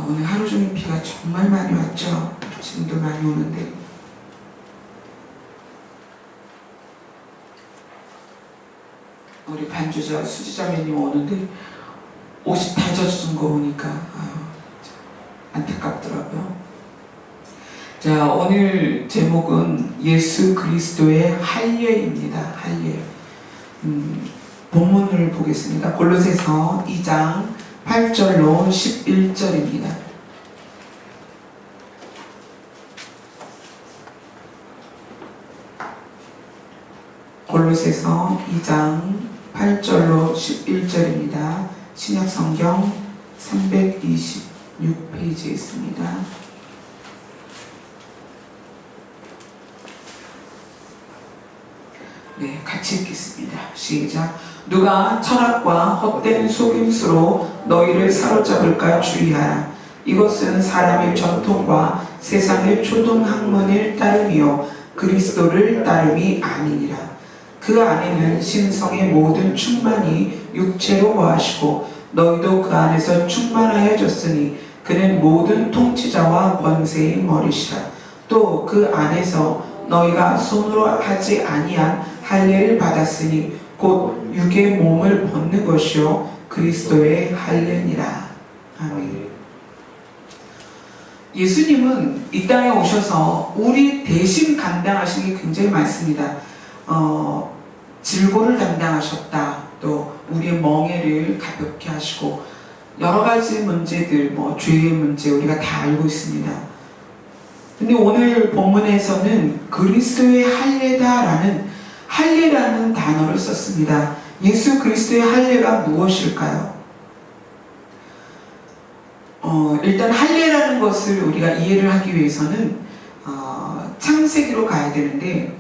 오늘 하루 종일 비가 정말 많이 왔죠. 지금도 많이 오는데 우리 반주자 수지자매님 오는데 옷이 다 젖은 거 보니까 안타깝더라고요. 자, 오늘 제목은 예수 그리스도의 할례입니다. 할례. 본문을 보겠습니다. 골로새서 2장 8절로 11절입니다. 골로새서 2장 8절로 11절입니다. 신약성경 326페이지에 있습니다. 네, 같이 읽겠습니다. 시작. 누가 철학과 헛된 속임수로 너희를 사로잡을까 주의하라. 이것은 사람의 전통과 세상의 초등학문을 따름이요 그리스도를 따름이 아니니라. 그 안에는 신성의 모든 충만이 육체로 거하시고 너희도 그 안에서 충만하여졌으니 그는 모든 통치자와 권세의 머리시라. 또 그 안에서 너희가 손으로 하지 아니한 할례를 받았으니 곧 육의 몸을 벗는 것이요 그리스도의 할례니라. 아멘. 예수님은 이 땅에 오셔서 우리 대신 감당하신 게 굉장히 많습니다. 질고를 감당하셨다. 또 우리의 멍에를 가볍게 하시고 여러 가지 문제들, 죄의 문제 우리가 다 알고 있습니다. 근데 오늘 본문에서는 그리스도의 할례라는 단어를 썼습니다. 예수 그리스도의 할례가 무엇일까요? 일단 할례라는 것을 우리가 이해를 하기 위해서는 창세기로 가야 되는데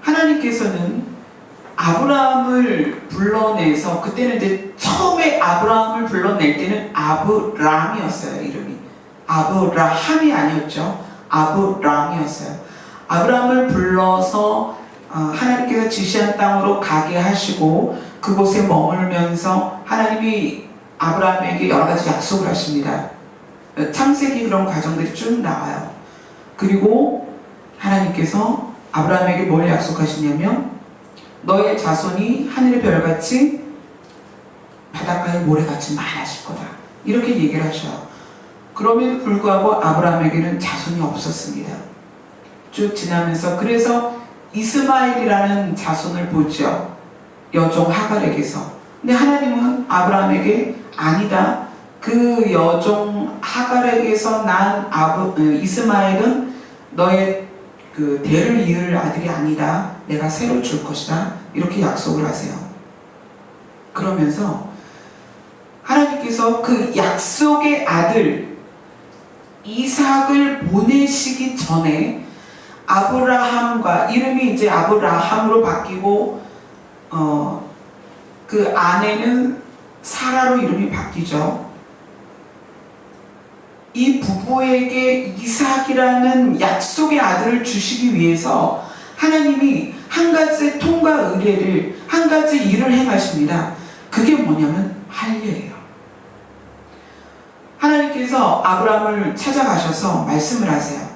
하나님께서는 아브라함을 불러내서 그때는 이제 처음에 아브라함을 불러낼 때는 아브람이었어요. 이름이 아브라함이 아니었죠. 아브람이었어요. 아브라함을 불러서 하나님께서 지시한 땅으로 가게 하시고 그곳에 머물면서 하나님이 아브라함에게 여러 가지 약속을 하십니다. 창세기 그런 과정들이 쭉 나와요. 그리고 하나님께서 아브라함에게 뭘 약속하시냐면 너의 자손이 하늘의 별같이 바닷가의 모래같이 많아질 거다. 이렇게 얘기를 하셔요. 그럼에도 불구하고 아브라함에게는 자손이 없었습니다. 쭉 지나면서 그래서 이스마엘이라는 자손을 보죠. 여종 하갈에게서. 근데 하나님은 아브라함에게 아니다. 그 여종 하갈에게서 난 이스마엘은 너의 그 대를 이을 아들이 아니다. 내가 새로 줄 것이다. 이렇게 약속을 하세요. 그러면서 하나님께서 그 약속의 아들 이삭을 보내시기 전에 아브라함과 이름이 이제 아브라함으로 바뀌고 그 아내는 사라로 이름이 바뀌죠. 이 부부에게 이삭이라는 약속의 아들을 주시기 위해서 하나님이 한 가지 통과 의례를 한 가지 일을 행하십니다. 그게 뭐냐면 할례예요. 하나님께서 아브라함을 찾아가셔서 말씀을 하세요.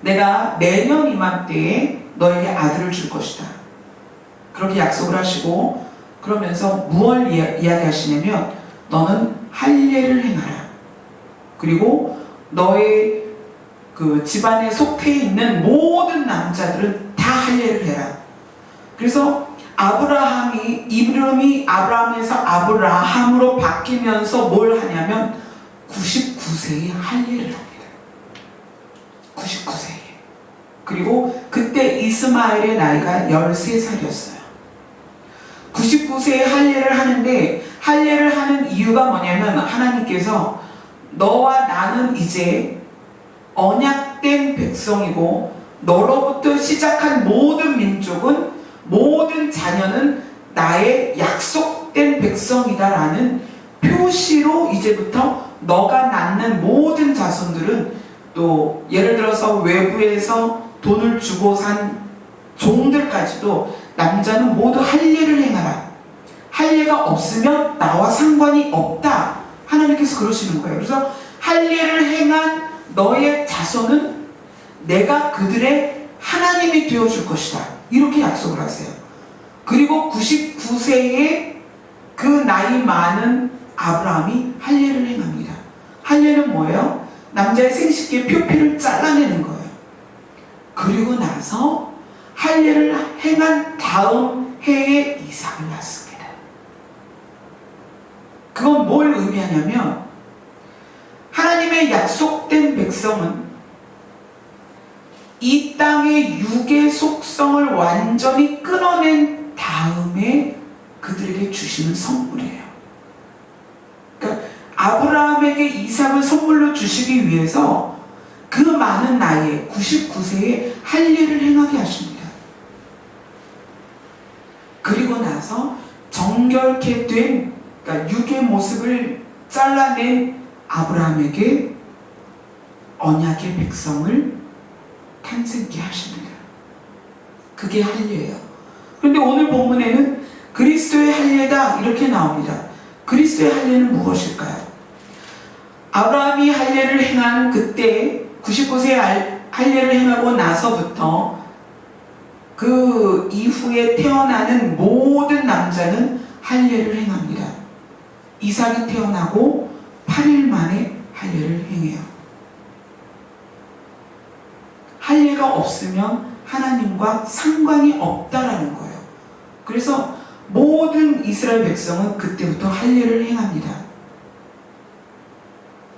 내가 내년 이맘때에 너에게 아들을 줄 것이다. 그렇게 약속을 하시고 그러면서 무엇을 이야기하시냐면 너는 할례를 행하라. 그리고 너의 그 집안에 속해 있는 모든 남자들은 다 할례를 해라. 그래서 아브라함이 이름이 아브라함에서 아브라함으로 바뀌면서 뭘 하냐면 99세에 할례를 합니다. 99세에. 그리고 그때 이스마엘의 나이가 13살이었어요. 99세에 할례를 하는데 할례를 하는 이유가 뭐냐면 하나님께서 너와 나는 이제 언약된 백성이고 너로부터 시작한 모든 민족은 모든 자녀는 나의 약속된 백성이다라는 표시로 이제부터 너가 낳는 모든 자손들은 또 예를 들어서 외부에서 돈을 주고 산 종들까지도 남자는 모두 할례를 행하라. 할례가 없으면 나와 상관이 없다. 하나님께서 그러시는 거예요. 그래서 할례를 행한 너의 자손은 내가 그들의 하나님이 되어줄 것이다. 이렇게 약속을 하세요. 그리고 99세에 그 나이 많은 아브라함이 할례를 행합니다. 할례는 뭐예요? 남자의 생식기의 표피를 잘라내는 거예요. 그리고 나서 할례를 행한 다음 해에 이삭을 낳습니다. 그건 뭘 의미하냐면 하나님의 약속된 백성은 이 땅의 육의 속성을 완전히 끊어낸 다음에 그들에게 주시는 선물이에요. 그러니까 아브라함에게 이삭을 선물로 주시기 위해서 그 많은 나이에 99세에 할례를 행하게 하십니다. 그리고 나서 정결케 된, 그러니까 육의 모습을 잘라낸 아브라함에게 언약의 백성을 탄생케 하십니다. 그게 할례예요. 그런데 오늘 본문에는 그리스도의 할례다 이렇게 나옵니다. 그리스도의 할례는 무엇일까요? 아브라함이 할례를 행한 그때 99세에 할례를 행하고 나서부터 그 이후에 태어나는 모든 남자는 할례를 행합니다. 이삭이 태어나고 8일 만에 할례를 행해요. 할례가 없으면 하나님과 상관이 없다라는 거예요. 그래서 모든 이스라엘 백성은 그때부터 할례를 행합니다.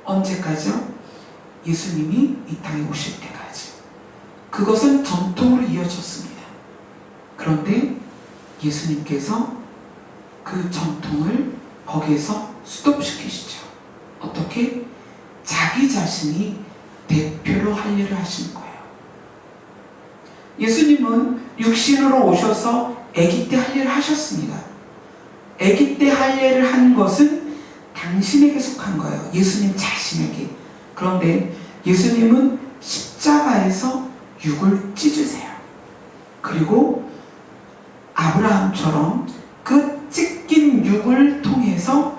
언제까지요? 예수님이 이 땅에 오실 때까지. 그것은 전통으로 이어졌습니다. 그런데 예수님께서 그 전통을 거기에서 스톱시키시죠. 어떻게? 자기 자신이 대표로 할례를 하시는 거예요. 예수님은 육신으로 오셔서 아기 때 할례를 하셨습니다. 아기 때 할례를 한 것은 당신에게 속한 거예요. 예수님 자신에게. 그런데 예수님은 십자가에서 육을 찢으세요. 그리고 아브라함처럼 그 찢긴 육을 통해서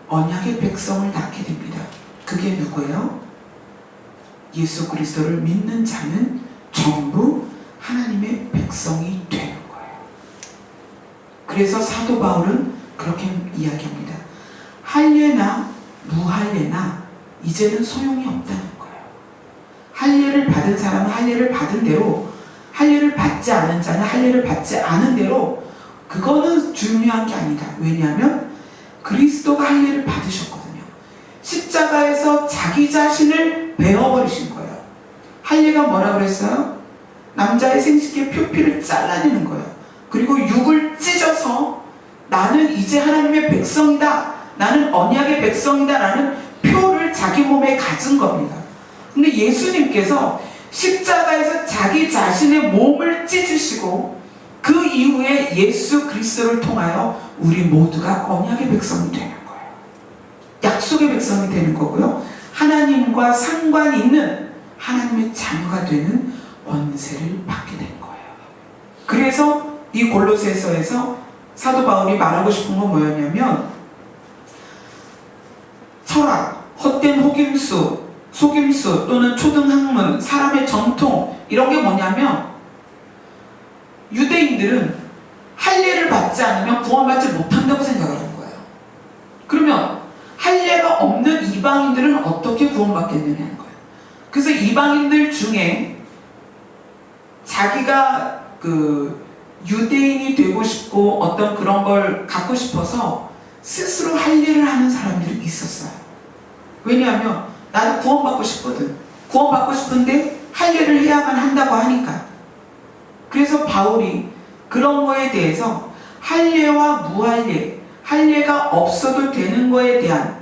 언약의 백성을 낳게 됩니다. 그게 누구예요? 예수 그리스도를 믿는 자는 전부 하나님의 백성이 되는 거예요. 그래서 사도 바울은 그렇게 이야기합니다. 할례나 무할례나 이제는 소용이 없다는 거예요. 할례를 받은 사람은 할례를 받은 대로, 할례를 받지 않은 자는 할례를 받지 않은 대로, 그거는 중요한 게 아니다. 왜냐하면 그리스도가 할례를 받으셨거든요. 십자가에서 자기 자신을 베어버리신 거예요. 할례가 뭐라 그랬어요? 남자의 생식기의 표피를 잘라내는 거예요. 그리고 육을 찢어서 나는 이제 하나님의 백성이다, 나는 언약의 백성이다 라는 표를 자기 몸에 가진 겁니다. 근데 예수님께서 십자가에서 자기 자신의 몸을 찢으시고 그 이후에 예수 그리스도를 통하여 우리 모두가 언약의 백성이 되는 거예요. 약속의 백성이 되는 거고요. 하나님과 상관 있는 하나님의 자녀가 되는 권세를 받게 된 거예요. 그래서 이 골로새서에서 사도 바울이 말하고 싶은 건 뭐였냐면, 철학, 헛된 속임수 또는 초등학문, 사람의 전통, 이런 게 뭐냐면 유대인들은 할례를 받지 않으면 구원받지 못한다고 생각을 하는 거예요. 그러면 할례가 없는 이방인들은 어떻게 구원받겠느냐는 거예요. 그래서 이방인들 중에 자기가 유대인이 되고 싶고 어떤 그런 걸 갖고 싶어서 스스로 할례를 하는 사람들이 있었어요. 왜냐하면 나도 구원받고 싶거든. 구원받고 싶은데 할례를 해야만 한다고 하니까. 그래서 바울이 그런 거에 대해서 할례와 무할례, 할례가 없어도 되는 거에 대한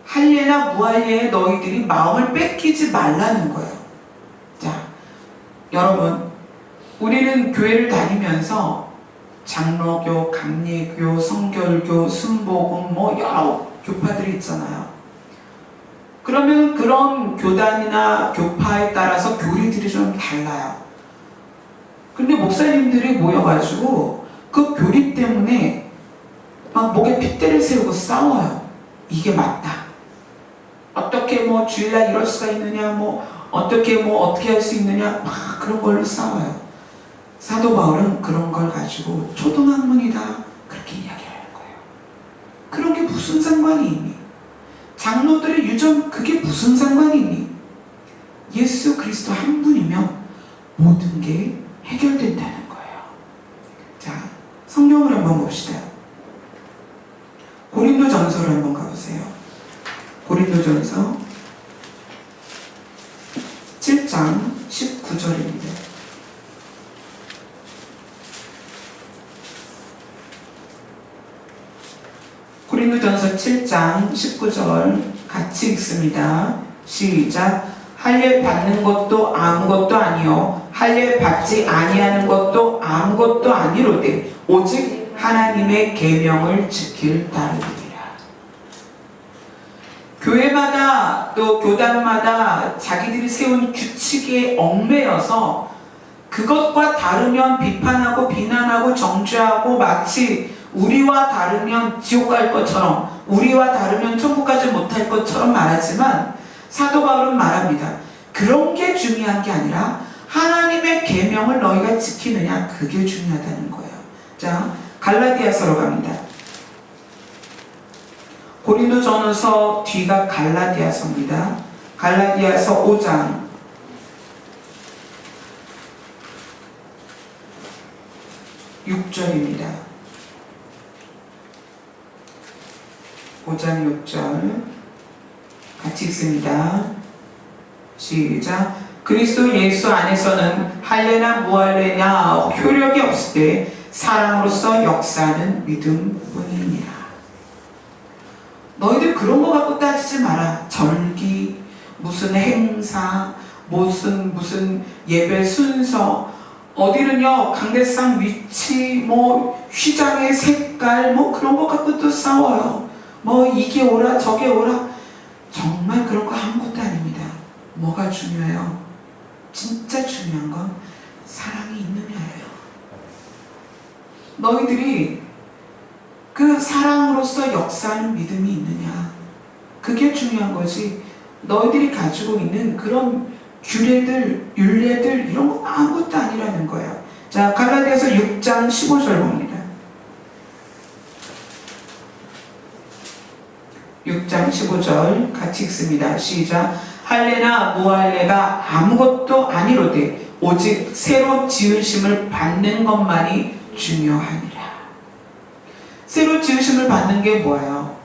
할례나 무할례에 너희들이 마음을 뺏기지 말라는 거예요. 자, 여러분, 우리는 교회를 다니면서 장로교, 감리교, 성결교, 순복음 여러 교파들이 있잖아요. 그러면 그런 교단이나 교파에 따라서 교리들이 좀 달라요. 근데 목사님들이 모여가지고 그 교리 때문에 막 목에 핏대를 세우고 싸워요. 이게 맞다. 어떻게 어떻게 뭐 주일날 이럴 수가 있느냐, 뭐 어떻게 할 수 있느냐, 막 그런 걸로 싸워요. 사도 바울은 그런 걸 가지고 초등학문이다 그렇게 이야기하는 거예요. 그런 게 무슨 상관이 있니? 장로들의 유전 그게 무슨 상관이 있니? 예수 그리스도 한 분이면 모든 게 해결된다는 거예요. 자, 성경을 한번 봅시다. 고린도전서를 한번 가보세요. 고린도전서 7장 19절입니다. 고린도전서 7장 19절 같이 읽습니다. 시작. 할례 받는 것도 아무것도 아니요 할례 받지 아니하는 것도 아무것도 아니로되 오직 하나님의 계명을 지킬 따름이니라. 교회마다 또 교단마다 자기들이 세운 규칙에 얽매여서 그것과 다르면 비판하고 비난하고 정죄하고 마치 우리와 다르면 지옥 갈 것처럼 우리와 다르면 천국 가지 못할 것처럼 말하지만 사도 바울은 말합니다. 그런 게 중요한 게 아니라 하나님의 계명을 너희가 지키느냐 그게 중요하다는 거예요. 자, 갈라디아서로 갑니다. 고린도전서 뒤가 갈라디아서입니다. 갈라디아서 5장 6절입니다. 5장 6절 같이 읽습니다. 시작. 그리스도 예수 안에서는 할례나 무할례나 효력이 없을 때 사랑으로서 역사하는 믿음뿐이니라. 너희들 그런 거 갖고 따지지 마라. 절기, 무슨 행사, 무슨 예배 순서, 어디는요 강대상 위치, 뭐 휘장의 색깔, 뭐 그런 거 갖고 또 싸워요. 뭐 이게 오라 저게 오라. 정말 그런 거 아무것도 아닙니다. 뭐가 중요해요? 진짜 중요한 건 사랑이 있느냐예요. 너희들이 그 사랑으로서 역사하는 믿음이 있느냐, 그게 중요한 거지. 너희들이 가지고 있는 그런 규례들, 율례들 이런 거 아무것도 아니라는 거예요. 자, 갈라디아서 6장 15절 봅니다. 6장 15절 같이 읽습니다. 시작. 할례나 무할례가 아무것도 아니로되 오직 새로 지으심을 받는 것만이 중요하니라. 새로 지으심을 받는 게 뭐예요?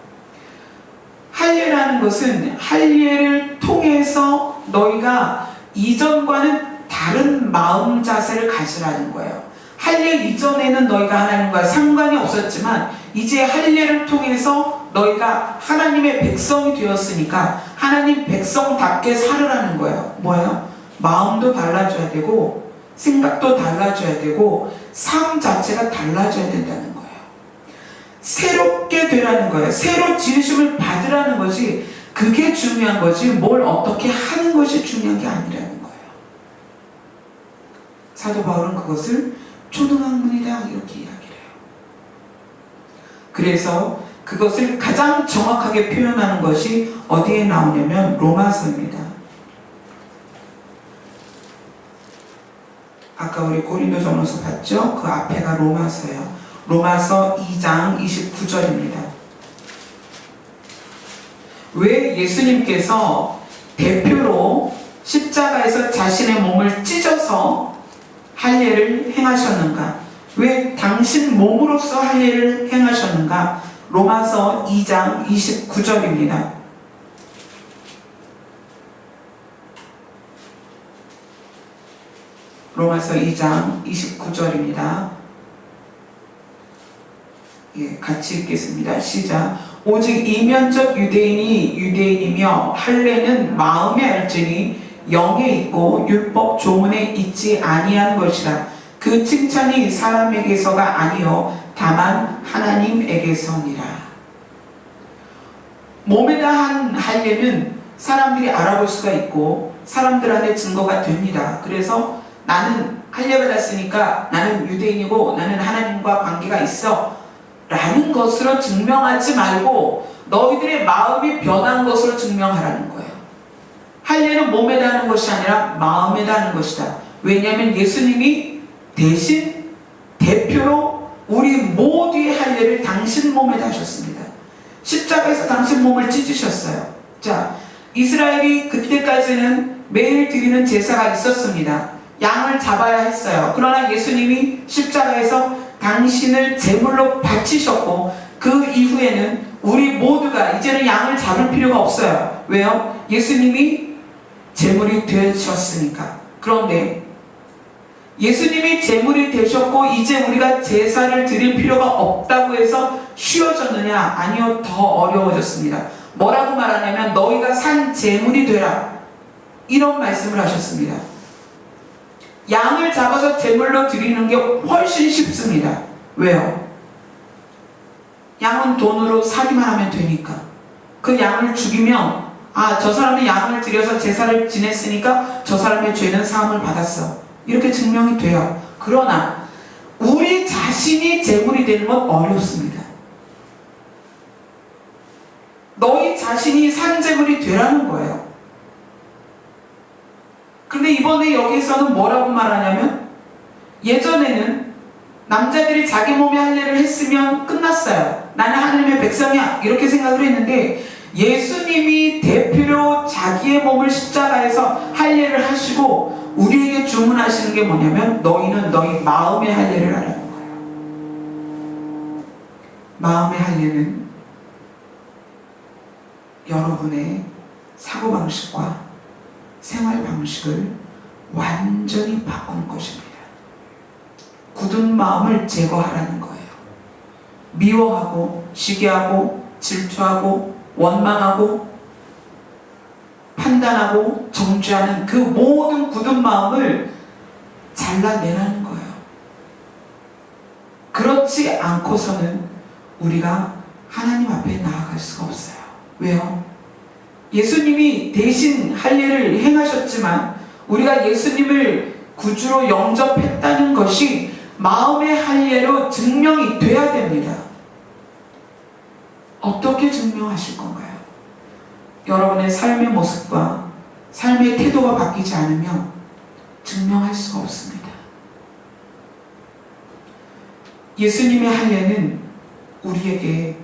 할례라는 것은 할례를 통해서 너희가 이전과는 다른 마음 자세를 가지라는 거예요. 할례 이전에는 너희가 하나님과 상관이 없었지만 이제 할례를 통해서 너희가 하나님의 백성이 되었으니까 하나님 백성답게 살으라는 거예요. 뭐예요? 마음도 달라져야 되고 생각도 달라져야 되고 삶 자체가 달라져야 된다는 거예요. 새롭게 되라는 거예요. 새로 지으심을 받으라는 것이 그게 중요한 거지 뭘 어떻게 하는 것이 중요한 게 아니라는 거예요. 사도 바울은 그것을 초등학문이다 이렇게 이야기를 해요. 그래서 그것을 가장 정확하게 표현하는 것이 어디에 나오냐면 로마서입니다. 아까 우리 고린도전서 봤죠? 그 앞에가 로마서예요. 로마서 2장 29절입니다. 왜 예수님께서 대표로 십자가에서 자신의 몸을 찢어서 할례를 행하셨는가? 왜 당신 몸으로서 할례를 행하셨는가? 로마서 2장 29절입니다. 로마서 2장 29절입니다. 예, 같이 읽겠습니다. 시작. 오직 이면적 유대인이 유대인이며 할례는 마음에 알지니 영에 있고 율법 조문에 있지 아니한 것이라. 그 칭찬이 사람에게서가 아니요 다만 하나님에게서니라. 몸에다 한 할례는 사람들이 알아볼 수가 있고 사람들 안에 증거가 됩니다. 그래서 나는 할례 받았으니까 나는 유대인이고 나는 하나님과 관계가 있어 라는 것으로 증명하지 말고 너희들의 마음이 변한 것으로 증명하라는 거예요. 몸에다 하는 것이 아니라 마음에다 하는 것이다. 왜냐하면 예수님이 대신 대표로 우리 모두의 할례를 당신 몸에다 하셨습니다. 십자가에서 당신 몸을 찢으셨어요. 자, 이스라엘이 그때까지는 매일 드리는 제사가 있었습니다. 양을 잡아야 했어요. 그러나 예수님이 십자가에서 당신을 제물로 바치셨고, 그 이후에는 우리 모두가 이제는 양을 잡을 필요가 없어요. 왜요? 예수님이 제물이 되셨으니까. 그런데 예수님이 제물이 되셨고 이제 우리가 제사를 드릴 필요가 없다고 해서 쉬워졌느냐? 아니요, 더 어려워졌습니다. 뭐라고 말하냐면 너희가 산 제물이 되라, 이런 말씀을 하셨습니다. 양을 잡아서 제물로 드리는 게 훨씬 쉽습니다. 왜요? 양은 돈으로 사기만 하면 되니까. 그 양을 죽이면 저 사람이 양을 드려서 제사를 지냈으니까 저 사람의 죄는 사함을 받았어, 이렇게 증명이 돼요. 그러나 우리 자신이 제물이 되는 건 어렵습니다. 너희 자신이 산 제물이 되라는 거예요. 근데 이번에 여기서는 뭐라고 말하냐면, 예전에는 남자들이 자기 몸에 할례를 했으면 끝났어요. 나는 하나님의 백성이야, 이렇게 생각을 했는데, 예수님이 대표로 자기의 몸을 십자가에서 할례를 하시고 우리에게 주문하시는 게 뭐냐면, 너희는 너희 마음의 할례를 하라는 거예요. 마음의 할례는 여러분의 사고방식과 생활방식을 완전히 바꾸는 것입니다. 굳은 마음을 제거하라는 거예요. 미워하고 시기하고 질투하고 원망하고 판단하고 정죄하는 그 모든 굳은 마음을 잘라내라는 거예요. 그렇지 않고서는 우리가 하나님 앞에 나아갈 수가 없어요. 왜요? 예수님이 대신 할례를 행하셨지만 우리가 예수님을 구주로 영접했다는 것이 마음의 할례로 증명이 돼야 됩니다. 어떻게 증명하실 건가요? 여러분의 삶의 모습과 삶의 태도가 바뀌지 않으면 증명할 수가 없습니다. 예수님의 할례는 우리에게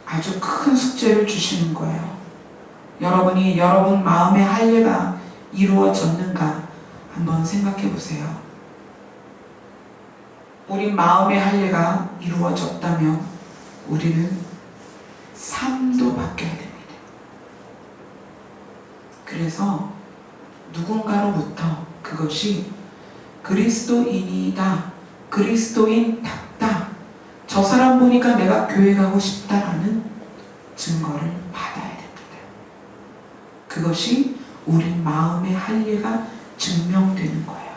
아주 큰 숙제를 주시는 거예요. 여러분이 여러분 마음의 할례가 이루어졌는가 한번 생각해 보세요. 우리 마음의 할례가 이루어졌다면 우리는 삶도 바뀌어야 됩니다. 그래서 누군가로부터 그것이 그리스도인이다, 그리스도인답다, 저 사람 보니까 내가 교회 가고 싶다라는 증거를 받아야 됩니다. 그것이 우리 마음의 할례가 증명되는 거예요.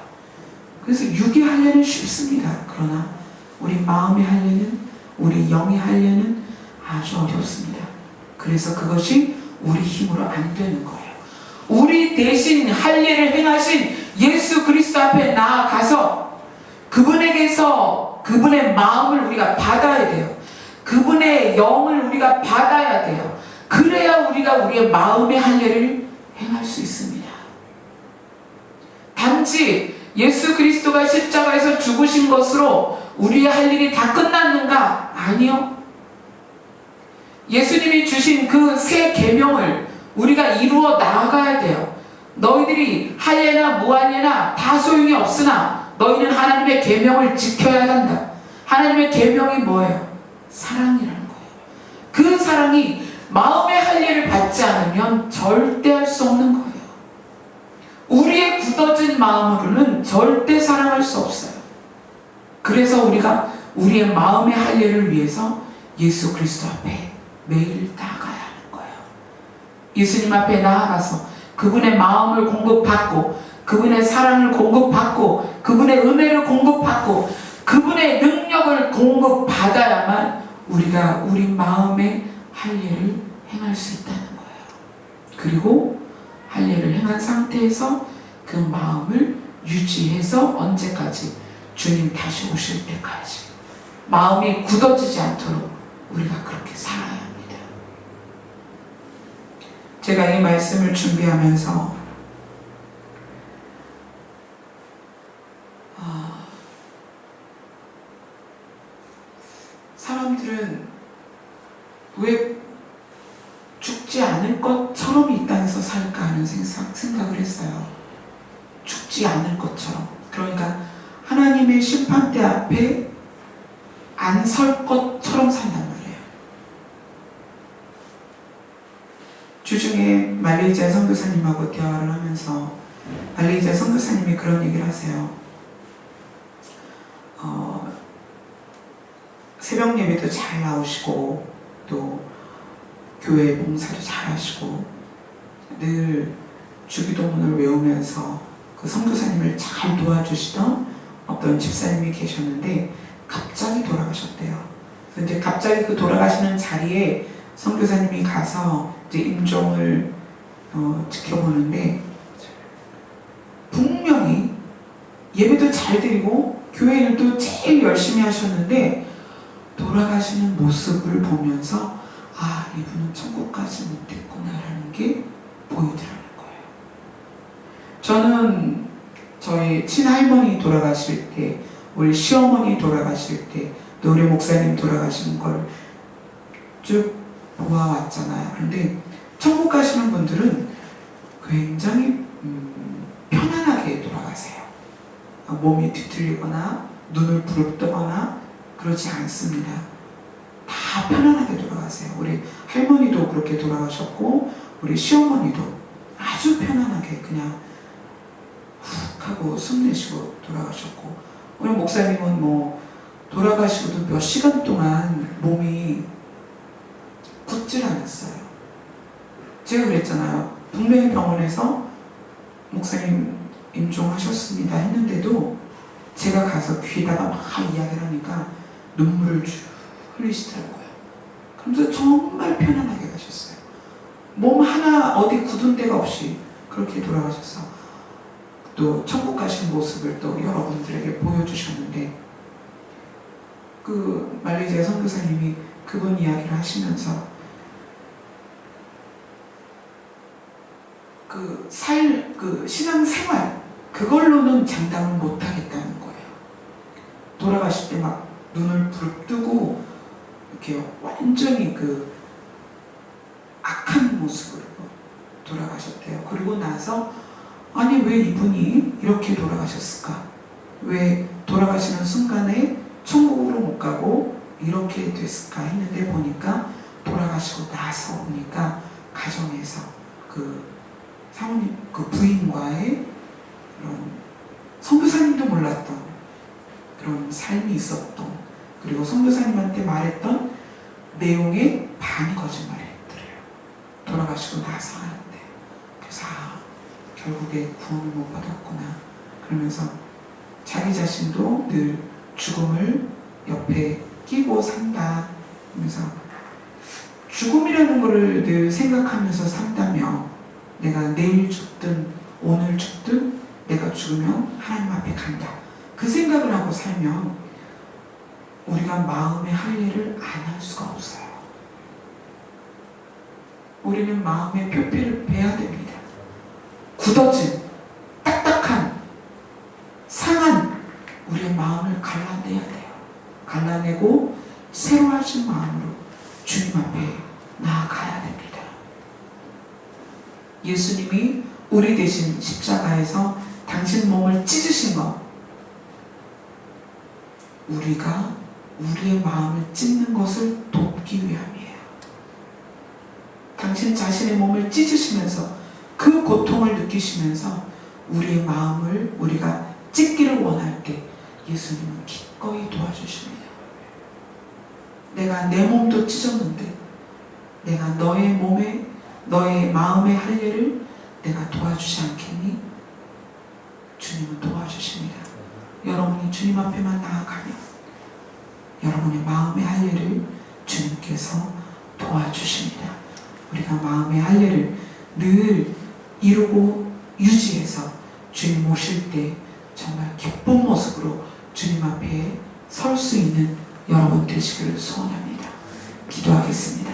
그래서 육의 할례는 쉽습니다. 그러나 우리 마음의 할례는, 우리 영의 할례는 아주 어렵습니다. 그래서 그것이 우리 힘으로 안 되는 거예요. 우리 대신 할례를 행하신 예수 그리스도 앞에 나아가서 그분에게서 그분의 마음을 우리가 받아야 돼요. 그분의 영을 우리가 받아야 돼요. 그래야 우리가 우리의 마음의 할례를 행할 수 있습니다. 단지 예수 그리스도가 십자가에서 죽으신 것으로 우리의 할 일이 다 끝났는가? 아니요. 예수님이 주신 그 새 계명을 우리가 이루어 나아가야 돼요. 너희들이 할례나 무할례나 다 소용이 없으나 너희는 하나님의 계명을 지켜야 한다. 하나님의 계명이 뭐예요? 사랑이라는 거예요. 그 사랑이 마음의 할례를 받지 않으면 절대 할 수 없는 거예요. 우리의 굳어진 마음으로는 절대 사랑할 수 없어요. 그래서 우리가 우리의 마음의 할례를 위해서 예수 그리스도 앞에 매일 나아가야 하는 거예요. 예수님 앞에 나아가서 그분의 마음을 공급받고 그분의 사랑을 공급받고 그분의 은혜를 공급받고 그분의 능력을 공급받아야만 우리가 우리 마음의 할례를 행할 수 있다는 거예요. 그리고 할례를 행한 상태에서 그 마음을 유지해서 언제까지? 주님 다시 오실 때까지 마음이 굳어지지 않도록 우리가 그렇게 살아야 합니다. 제가 이 말씀을 준비하면서 살까 하는 생각을 했어요. 죽지 않을 것처럼. 그러니까 하나님의 심판대 앞에 안 설 것처럼 산단 말이에요. 주중에 말레이시아 선교사님하고 대화를 하면서 말레이시아 선교사님이 그런 얘기를 하세요. 새벽 예배도 잘 나오시고 또 교회 봉사도 잘 하시고 늘 주기도문을 외우면서 그 선교사님을 잘 도와주시던 어떤 집사님이 계셨는데 갑자기 돌아가셨대요. 근데 갑자기 그 돌아가시는 자리에 선교사님이 가서 이제 임종을 지켜보는데 분명히 예배도 잘 드리고 교회 일도 제일 열심히 하셨는데 돌아가시는 모습을 보면서 아, 이분은 천국까지 못했구나라는 게 보이더라는 거예요. 저는 저희 친할머니 돌아가실 때, 우리 시어머니 돌아가실 때, 또 우리 목사님 돌아가시는 걸 쭉 보아왔잖아요. 그런데 천국 가시는 분들은 굉장히 편안하게 돌아가세요. 몸이 뒤틀리거나 눈을 부릅뜨거나 그러지 않습니다. 다 편안하게 돌아가세요. 우리 할머니도 그렇게 돌아가셨고 우리 시어머니도 아주 편안하게 그냥 훅 하고 숨 내쉬고 돌아가셨고 우리 목사님은 뭐 돌아가시고도 몇 시간 동안 몸이 굳질 않았어요. 제가 그랬잖아요. 분명히 병원에서 목사님 임종하셨습니다 했는데도 제가 가서 귀에다가 막 이야기를 하니까 눈물을 쭉 흘리시더라고요. 그러면서 정말 편안하게 가셨어요. 몸 하나 어디 굳은 데가 없이 그렇게 돌아가셔서 또 천국 가신 모습을 또 여러분들에게 보여주셨는데 그 말레이시아 선교사님이 그분 이야기를 하시면서 그 신앙생활 그걸로는 장담을 못 하겠다는 거예요. 돌아가실 때 막 눈을 부릅뜨고 이렇게 완전히 그 악한 모습으로 돌아가셨대요. 그리고 나서 아니 왜 이분이 이렇게 돌아가셨을까? 왜 돌아가시는 순간에 천국으로 못 가고 이렇게 됐을까 했는데 보니까 돌아가시고 나서 보니까 가정에서 그 사모님 그 부인과의 그런 선교사님도 몰랐던 그런 삶이 있었던 그리고 선교사님한테 말했던 내용의 반이 거짓말이었더래요. 돌아가시고 나서 하는데 그래서 결국에 구원을 못 받았구나 그러면서 자기 자신도 늘 죽음을 옆에 끼고 산다 그러면서 죽음이라는 것을 늘 생각하면서 산다며 내가 내일 죽든 오늘 죽든 내가 죽으면 하나님 앞에 간다 그 생각을 하고 살면 우리가 마음의 할례를 안 할 수가 없어요. 우리는 마음의 표피를 베야 됩니다. 굳어진 딱딱한 상한 우리의 마음을 갈라내야 돼요. 갈라내고 새로 하신 마음으로 주님 앞에 나아가야 됩니다. 예수님이 우리 대신 십자가에서 당신 몸을 찢으신 것 우리가 우리의 마음을 찢는 것을 돕기 위함이에요. 당신 자신의 몸을 찢으시면서 그 고통을 느끼시면서 우리의 마음을 우리가 찢기를 원할 때 예수님은 기꺼이 도와주십니다. 내가 내 몸도 찢었는데 내가 너의 몸에 너의 마음의 할례를 내가 도와주지 않겠니? 주님은 도와주십니다. 여러분이 주님 앞에만 나아가면 여러분의 마음의 할례를 주님께서 도와주십니다. 우리가 마음의 할례를 늘 이루고 유지해서 주님 오실 때 정말 기쁜 모습으로 주님 앞에 설 수 있는 여러분 되시기를 소원합니다. 기도하겠습니다.